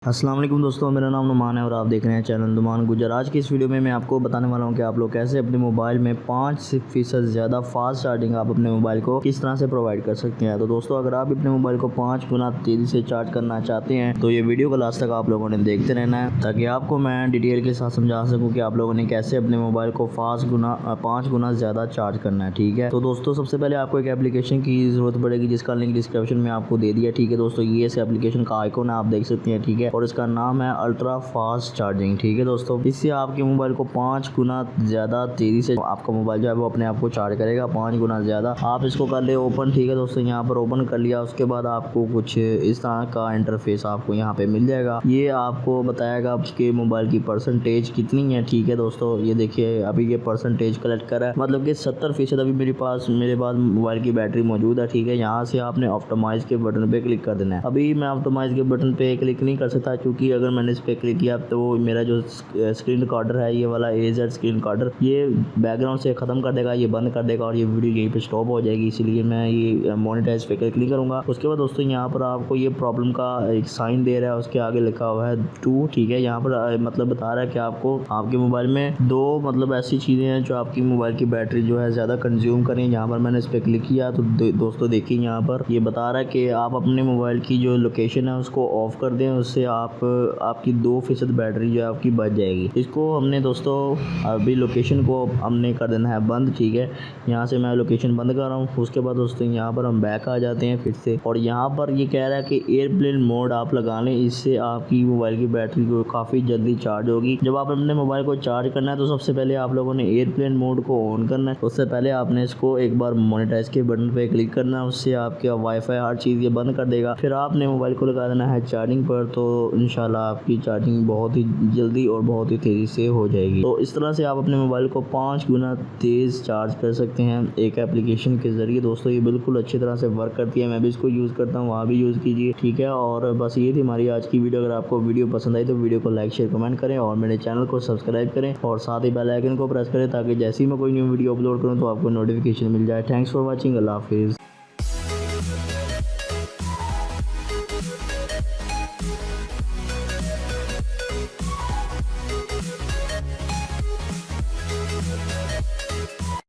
अस्सलाम वालेकुम दोस्तों, मेरा नाम नुमान है और आप देख रहे हैं चैनल नुमान गुजर। आज की इस वीडियो में मैं आपको बताने वाला हूं कि आप लोग कैसे अपने मोबाइल में 5% ज़्यादा फास्ट चार्जिंग आप अपने मोबाइल को किस तरह से प्रोवाइड कर सकते हैं। तो दोस्तों, अगर आप अपने मोबाइल को 5 गुना तेज़ी से चार्ज करना चाहते हैं तो ये वीडियो को लास्ट तक आप लोगों ने देखते रहना है, ताकि आपको मैं डिटेल के साथ समझा सकूँ कि आप लोगों ने कैसे अपने मोबाइल को 5 गुना ज़्यादा चार्ज करना है। ठीक है, तो दोस्तों सबसे पहले आपको एक एप्लीकेशन की ज़रूरत पड़ेगी, जिसका लिंक डिस्क्रिप्शन में आपको दे दिया। ठीक है दोस्तों, ये इस एप्लीकेशन का आइकॉन है, आप देख सकते हैं। ठीक है, और इसका नाम है अल्ट्रा फास्ट चार्जिंग। ठीक है दोस्तों, इससे आपके मोबाइल को 5 गुना ज़्यादा तेज़ी से आपका मोबाइल जो है वो अपने आप को चार्ज करेगा, 5 गुना ज़्यादा। आप इसको कर ले ओपन। ठीक है दोस्तों, यहाँ पर ओपन कर लिया, उसके बाद आपको कुछ इस तरह का इंटरफेस आपको यहाँ पे मिल जाएगा। ये आपको बताएगा आपके मोबाइल की परसेंटेज कितनी है। ठीक है दोस्तों, ये देखिए अभी ये परसेंटेज कलेक्ट करा है, मतलब कि 70% अभी मेरे पास मोबाइल की बैटरी मौजूद है। ठीक है, यहाँ से आपने ऑप्टिमाइज के बटन पे क्लिक कर देना है। अभी मैं ऑप्टिमाइज के बटन पे क्लिक नहीं कर सकता, क्योंकि अगर मैंने इस पे क्लिक किया तो मेरा जो स्क्रीन रिकॉर्डर है, ये वाला AZ स्क्रीन रिकॉर्डर, ये बैकग्राउंड से ख़त्म कर देगा, ये बंद कर देगा और ये वीडियो यहीं पे स्टॉप हो जाएगी। इसीलिए मैं ये मोनेटाइज पे क्लिक नहीं करूँगा। उसके बाद दोस्तों यहाँ पर आपको ये प्रॉब्लम का एक साइन दे रहा है, उसके आगे लिखा हुआ है 2। ठीक है, यहाँ पर मतलब बता रहा है कि आपको आपके मोबाइल में 2 मतलब ऐसी चीज़ें हैं जो आपकी मोबाइल की बैटरी जो है ज़्यादा कंज्यूम करें। यहाँ पर मैंने इस पर क्लिक किया तो दोस्तों देखिए यहाँ पर ये बता रहा है कि आप अपने मोबाइल की जो लोकेशन है उसको ऑफ कर दें, उससे आपकी 2% बैटरी जो है आपकी बच जाएगी। इसको हमने दोस्तों अभी लोकेशन को हमने कर देना है बंद। ठीक है, यहाँ से मैं लोकेशन बंद कर रहा हूँ। उसके बाद दोस्तों यहाँ पर हम बैक आ जाते हैं फिर से, और यहाँ पर ये कह रहा है कि एयरप्लेन मोड आप लगा लें, इससे आपकी मोबाइल की बैटरी को काफ़ी जल्दी चार्ज होगी। जब आप अपने मोबाइल को चार्ज करना है तो सबसे पहले आप लोगों ने एयरप्लेन मोड को ऑन करना है। उससे पहले आपने इसको एक बार मोनेटाइज के बटन पे क्लिक करना है, उससे आपका वाईफाई हर चीज़ ये बंद कर देगा। फिर आपने मोबाइल को लगा देना है चार्जिंग पर, तो इंशाल्लाह आपकी चार्जिंग बहुत ही जल्दी और बहुत ही तेज़ी से हो जाएगी। तो इस तरह से आप अपने मोबाइल को 5 गुना तेज़ चार्ज कर सकते हैं एक एप्लीकेशन के ज़रिए। दोस्तों ये बिल्कुल अच्छी तरह से वर्क करती है, मैं भी इसको यूज़ करता हूँ, वहाँ भी यूज़ कीजिए। ठीक है, और बस ये थी हमारी आज की वीडियो। अगर आपको वीडियो पसंद आई तो वीडियो को लाइक शेयर कमेंट करें और मेरे चैनल को सब्सक्राइब करें और साथ ही बेल आइकन को प्रेस करें, ताकि जैसे ही मैं कोई न्यू वीडियो अपलोड करूँ तो आपको नोटिफिकेशन मिल जाए। Thanks for watching. अल्लाह हाफिज़।